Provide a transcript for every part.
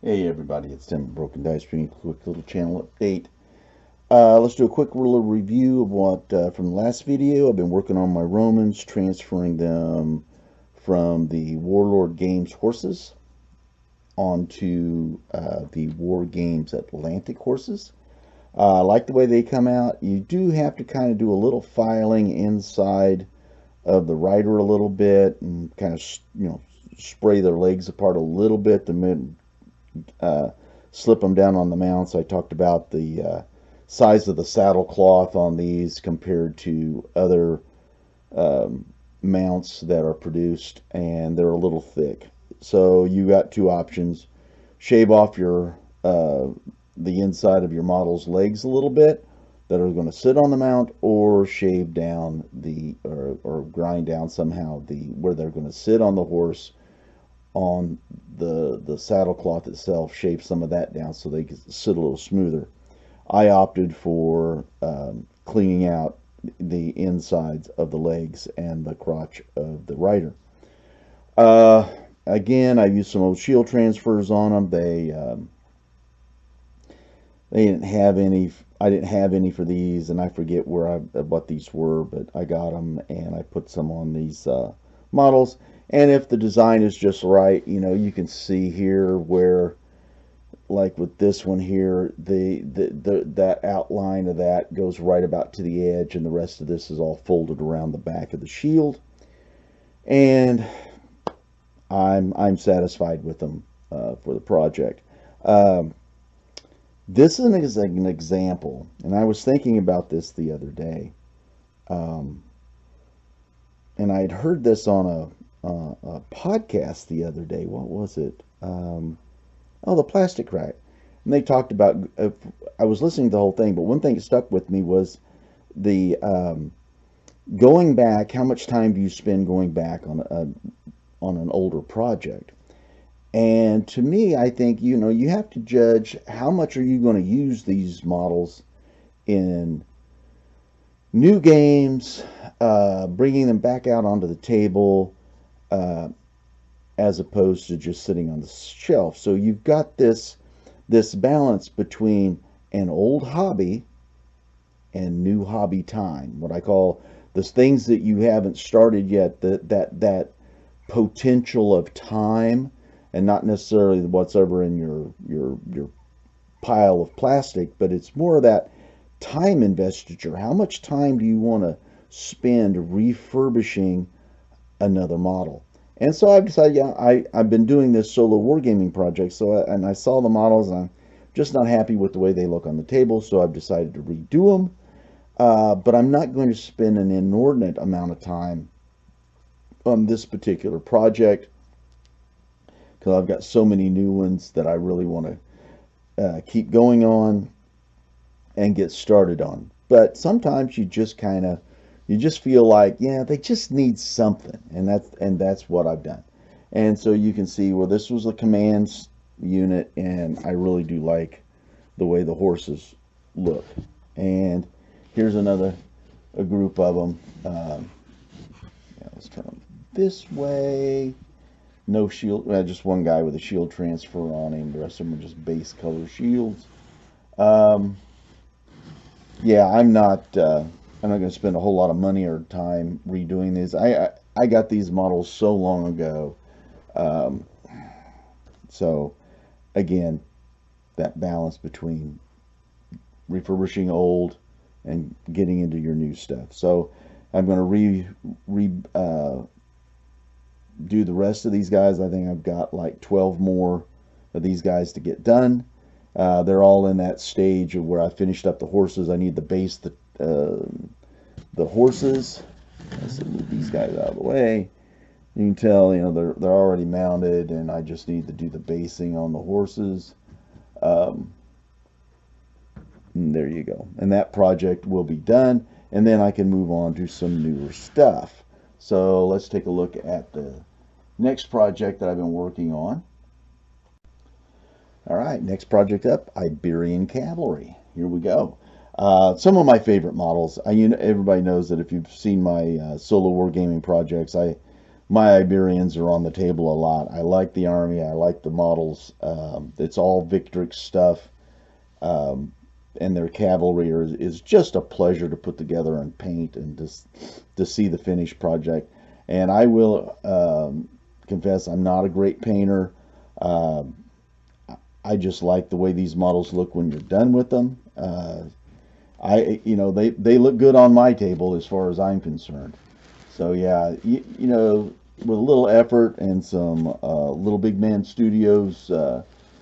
Hey everybody, it's Tim from Broken Dice bringing a quick little channel update. Let's do a quick little review of what from the last video. I've been working on my Romans, transferring them from the Warlord Games horses onto the War Games Atlantic horses. I like the way they come out. You do have to kind of do a little filing inside of the rider a little bit and kind of spray their legs apart a little bit to slip them down on the mounts. I talked about the size of the saddle cloth on these compared to other mounts that are produced, and they're a little thick. So you got two options: shave off your the inside of your model's legs a little bit that are going to sit on the mount, or shave down the or grind down somehow the where they're going to sit on the horse on the saddle cloth itself, shave some of that down so they can sit a little smoother. I opted for cleaning out the insides of the legs and the crotch of the rider. Again, I used some old shield transfers on them. They didn't have any. I didn't have any for these, and I forget what these were, but I got them and I put some on these models. And if the design is just right, you can see here where, like with this one here, that outline of that goes right about to the edge, and the rest of this is all folded around the back of the shield. And I'm satisfied with them for the project. This is an example, and I was thinking about this the other day, and I had heard this on a podcast the other day. What was it? The Plastic Crack. And they talked about, I was listening to the whole thing, but one thing that stuck with me was the going back. How much time do you spend going back on an older project? And to me, I think, you have to judge how much are you going to use these models in new games, bringing them back out onto the table, as opposed to just sitting on the shelf. So you've got this balance between an old hobby and new hobby time. What I call the things that you haven't started yet, that potential of time, and not necessarily what's ever in your pile of plastic, but it's more of that time investiture. How much time do you want to spend refurbishing another model? And so I've decided, I've been doing this solo wargaming project, and I saw the models, and I'm just not happy with the way they look on the table, so I've decided to redo them. But I'm not going to spend an inordinate amount of time on this particular project, because I've got so many new ones that I really want to keep going on and get started on. But sometimes you just feel like, they just need something, and that's what I've done. And so you can see, well, this was a commands unit, and I really do like the way the horses look. And here's a group of them. Let's turn them this way. No shield, just one guy with a shield transfer on him. The rest of them are just base color shields. I'm not going to spend a whole lot of money or time redoing these. I got these models so long ago. So again, that balance between refurbishing old and getting into your new stuff. So I'm going to do the rest of these guys. I think I've got like 12 more of these guys to get done. They're all in that stage of where I finished up the horses. I need to base the horses. Let's move these guys out of the way. You can tell, they're already mounted, and I just need to do the basing on the horses. And there you go. And that project will be done, and then I can move on to some newer stuff. So let's take a look at the next project that I've been working on. All right, next project up, Iberian cavalry. Here we go. Some of my favorite models. Everybody knows that if you've seen my solo wargaming projects, I my Iberians are on the table a lot. I like the army. I like the models. It's all Victrix stuff. Um, and their cavalry is just a pleasure to put together and paint and just to see the finished project. And I will confess, I'm not a great painter. Um, I just like the way these models look when you're done with them. They look good on my table as far as I'm concerned. So yeah, with a little effort and some Little Big Man Studios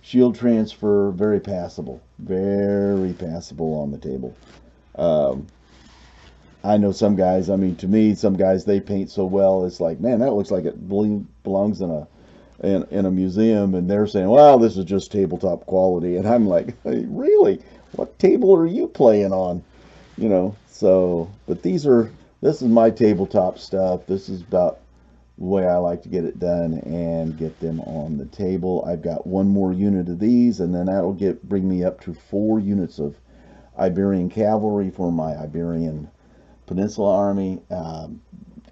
shield transfer, very passable on the table. Um, I know some guys. I mean, to me, some guys they paint so well. It's like, man, that looks like it belongs in a museum, and they're saying, well, this is just tabletop quality, and I'm like, hey, really? What table are you playing on? So, but this is my tabletop stuff. This is about the way I like to get it done and get them on the table. I've got one more unit of these, and then that'll bring me up to 4 units of Iberian cavalry for my Iberian Peninsula Army.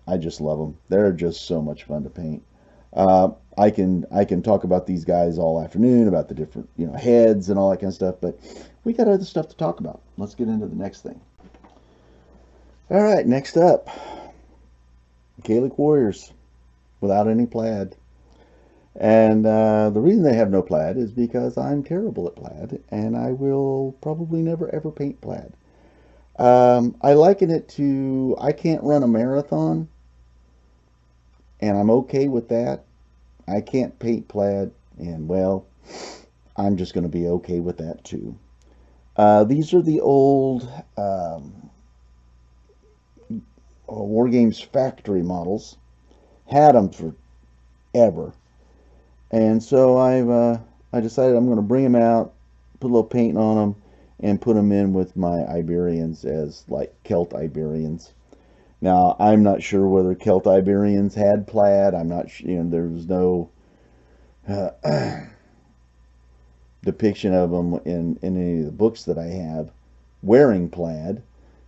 I just love them. They're just so much fun to paint. I can talk about these guys all afternoon about the different heads and all that kind of stuff, but we got other stuff to talk about. Let's get into the next thing. All right, next up, Gaelic warriors without any plaid. And the reason they have no plaid is because I'm terrible at plaid, and I will probably never ever paint plaid. I liken it to I can't run a marathon, and I'm okay with that. I can't paint plaid, and well, I'm just going to be okay with that too. These are the old War Games factory models. Had them forever, and so I decided I'm going to bring them out, put a little paint on them, and put them in with my Iberians as like Celt Iberians. Now, I'm not sure whether Celt Iberians had plaid. I'm not sure. There's no depiction of them in any of the books that I have wearing plaid.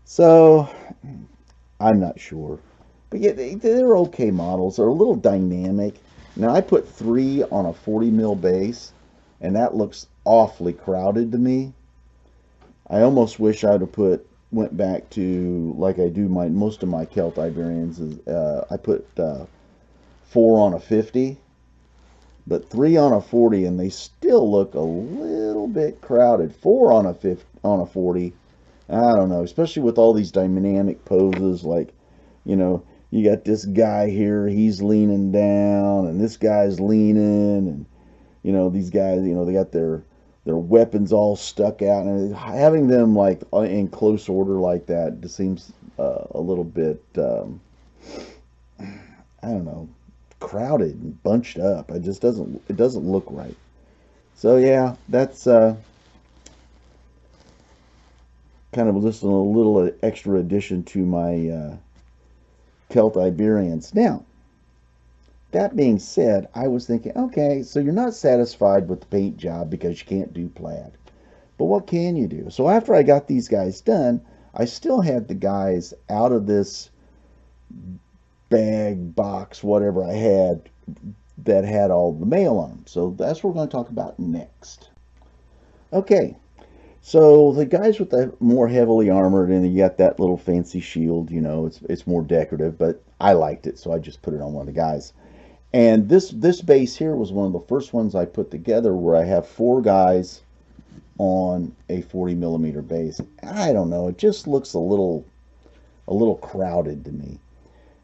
So, I'm not sure. But yeah, they're okay models. They're a little dynamic. Now, I put 3 on a 40 mil base, and that looks awfully crowded to me. I almost wish I'd have went back to like I do most of my Celt Iberians is I put 4 on a 50, but 3 on a 40, and they still look a little bit crowded. 4 on a 40, I don't know, especially with all these dynamic poses, like you got this guy here, he's leaning down, and this guy's leaning, and these guys, they got their weapons all stuck out, and having them like in close order like that just seems a little bit I don't know, crowded and bunched up. It doesn't look right. So yeah, that's kind of just a little extra addition to my Celt Iberians. Now, that being said, I was thinking, okay, so you're not satisfied with the paint job because you can't do plaid. But what can you do? So after I got these guys done, I still had the guys out of this bag, box, whatever I had that had all the mail on them. So that's what we're going to talk about next. Okay, so the guys with the more heavily armored, and you got that little fancy shield, it's more decorative, but I liked it, so I just put it on one of the guys. And this base here was one of the first ones I put together where I have 4 guys on a 40 millimeter base. I don't know, it just looks a little crowded to me,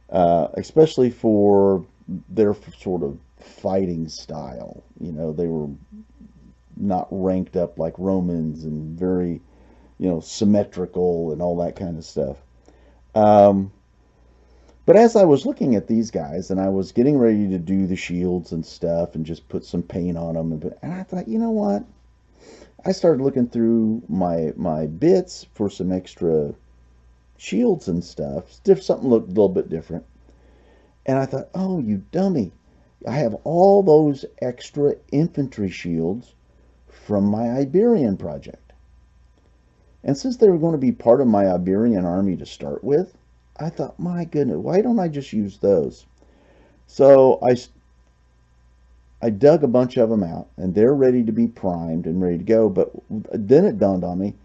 especially for their sort of fighting style. They were not ranked up like Romans and very, symmetrical and all that kind of stuff. But as I was looking at these guys and I was getting ready to do the shields and stuff and just put some paint on them, and I thought, you know what? I started looking through my bits for some extra shields and stuff. Something looked a little bit different. And I thought, oh, you dummy. I have all those extra infantry shields from my Iberian project. And since they were going to be part of my Iberian army to start with, I thought, my goodness, why don't I just use those? So I dug a bunch of them out, and they're ready to be primed and ready to go. But then it dawned on me,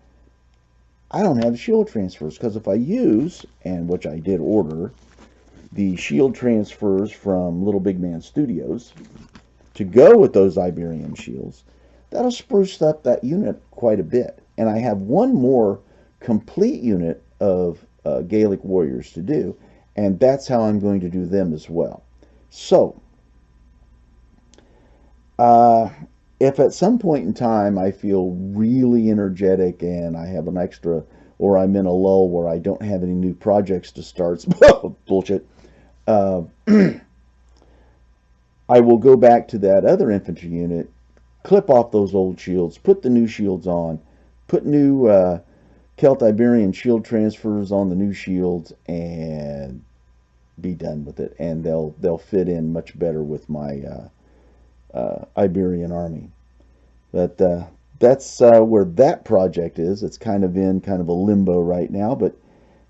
I don't have shield transfers, because if I use, and which I did order, the shield transfers from Little Big Man Studios to go with those Iberian shields, that'll spruce up that unit quite a bit. And I have one more complete unit of Gaelic warriors to do, and that's how I'm going to do them as well. So, uh, if at some point in time I feel really energetic and I have an extra, or I'm in a lull where I don't have any new projects to start, bullshit, uh, I will go back to that other infantry unit, clip off those old shields, put the new shields on, put new Celt Iberian shield transfers on the new shields, and be done with it. And they'll fit in much better with my Iberian army. But that's where that project is. It's kind of in kind of a limbo right now, but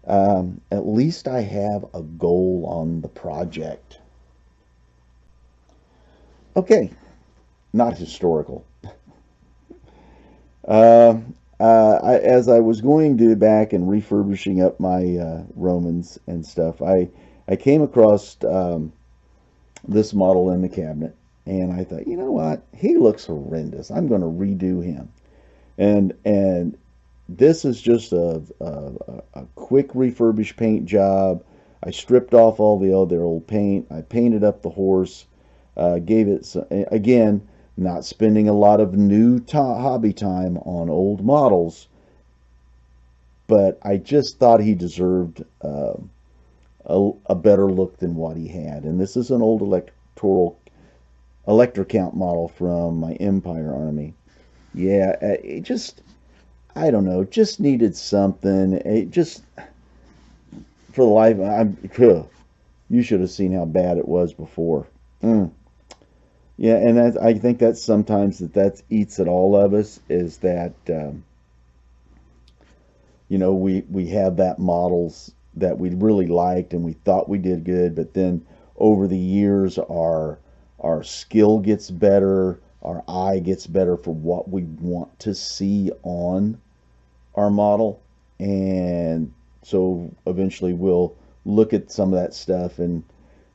at least I have a goal on the project. Okay, not historical. Uh, as I was going to back and refurbishing up my Romans and stuff, I came across this model in the cabinet, and I thought, you know what? He looks horrendous. I'm going to redo him. And this is just a quick refurbished paint job. I stripped off all the other old paint. I painted up the horse. Gave it some, again, not spending a lot of new hobby time on old models, but I just thought he deserved a better look than what he had. And this is an old electrocount model from my Empire army. Yeah, it just, I don't know, just needed something. It just, for the life, you should have seen how bad it was before. Yeah, and I think that's sometimes that eats at all of us, is that we have that models that we really liked and we thought we did good, but then over the years our skill gets better, our eye gets better for what we want to see on our model, and so eventually we'll look at some of that stuff and,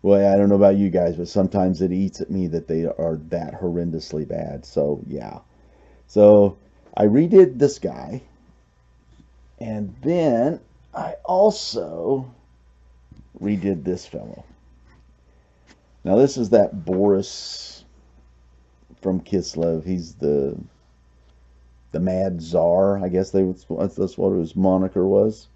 well, I don't know about you guys, but sometimes it eats at me that they are that horrendously bad. So, yeah. So, I redid this guy. And then I also redid this fellow. Now, this is that Boris from Kislev. He's the Mad Czar. I guess that's what his moniker was.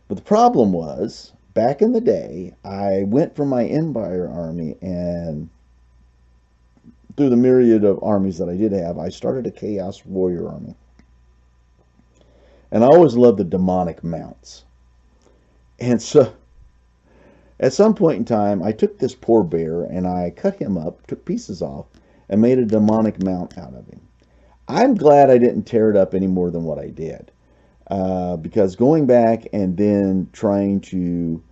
But the problem was, back in the day, I went from my Empire army, and through the myriad of armies that I did have, I started a Chaos Warrior army. And I always loved the demonic mounts. And so, at some point in time, I took this poor bear and I cut him up, took pieces off, and made a demonic mount out of him. I'm glad I didn't tear it up any more than what I did. Because going back and then trying to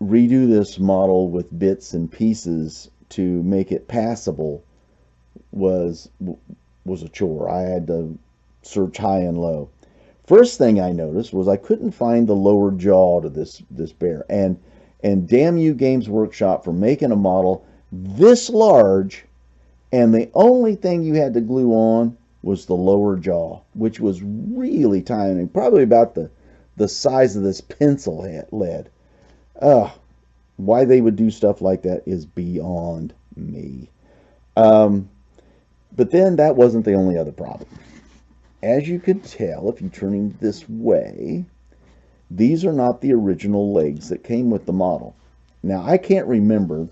redo this model with bits and pieces to make it passable was a chore. I had to search high and low. First thing I noticed was I couldn't find the lower jaw to this bear, and damn you, Games Workshop, for making a model this large, and the only thing you had to glue on was the lower jaw, which was really tiny, probably about the size of this pencil lead. Why they would do stuff like that is beyond me. But then that wasn't the only other problem. As you can tell, if you turn him this way, these are not the original legs that came with the model. Now, I can't remember,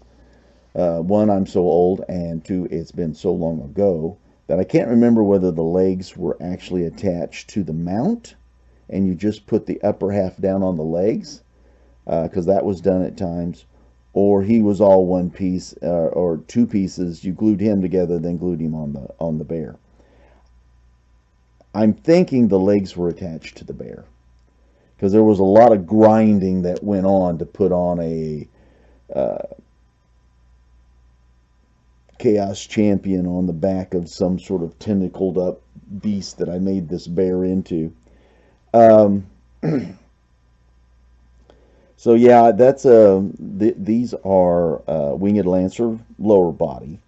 one, I'm so old, and two, it's been so long ago, that I can't remember whether the legs were actually attached to the mount, and you just put the upper half down on the legs, because that was done at times, or he was all one piece, or two pieces. You glued him together, then glued him on the bear. I'm thinking the legs were attached to the bear, because there was a lot of grinding that went on to put on a Chaos Champion on the back of some sort of tentacled up beast that I made this bear into. Um, so yeah, that's these are Winged Lancer lower body.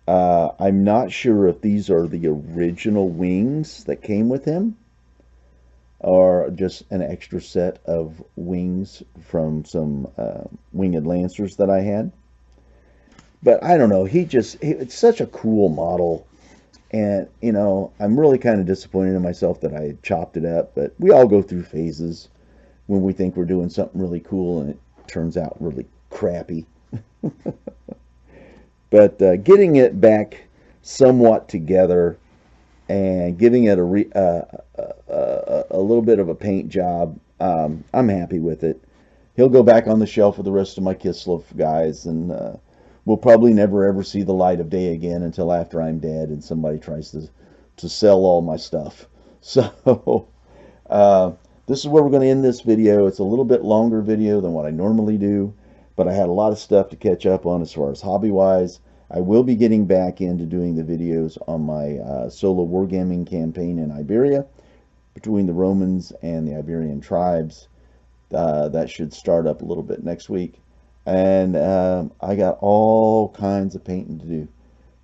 I'm not sure if these are the original wings that came with him, or just an extra set of wings from some Winged Lancers that I had. But I don't know. It's such a cool model. And, I'm really kind of disappointed in myself that I had chopped it up. But we all go through phases when we think we're doing something really cool and it turns out really crappy. But getting it back somewhat together and giving it a little bit of a paint job, I'm happy with it. He'll go back on the shelf with the rest of my Kislev guys, and we'll probably never ever see the light of day again until after I'm dead and somebody tries to sell all my stuff. So this is where we're going to end this video. It's a little bit longer video than what I normally do, but I had a lot of stuff to catch up on as far as hobby-wise. I will be getting back into doing the videos on my solo wargaming campaign in Iberia between the Romans and the Iberian tribes. That should start up a little bit next week. And I got all kinds of painting to do,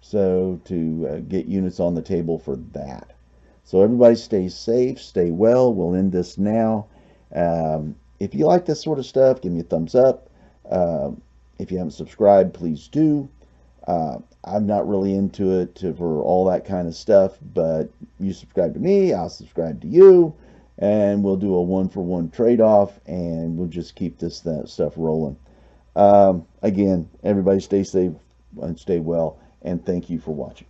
so to get units on the table for that. So everybody stay safe, stay well. We'll end this now. If you like this sort of stuff, give me a thumbs up. If you haven't subscribed, please do. I'm not really into it for all that kind of stuff, but you subscribe to me, I'll subscribe to you, and we'll do a one-for-one trade-off, and we'll just keep this stuff rolling. Again, everybody stay safe and stay well, and thank you for watching.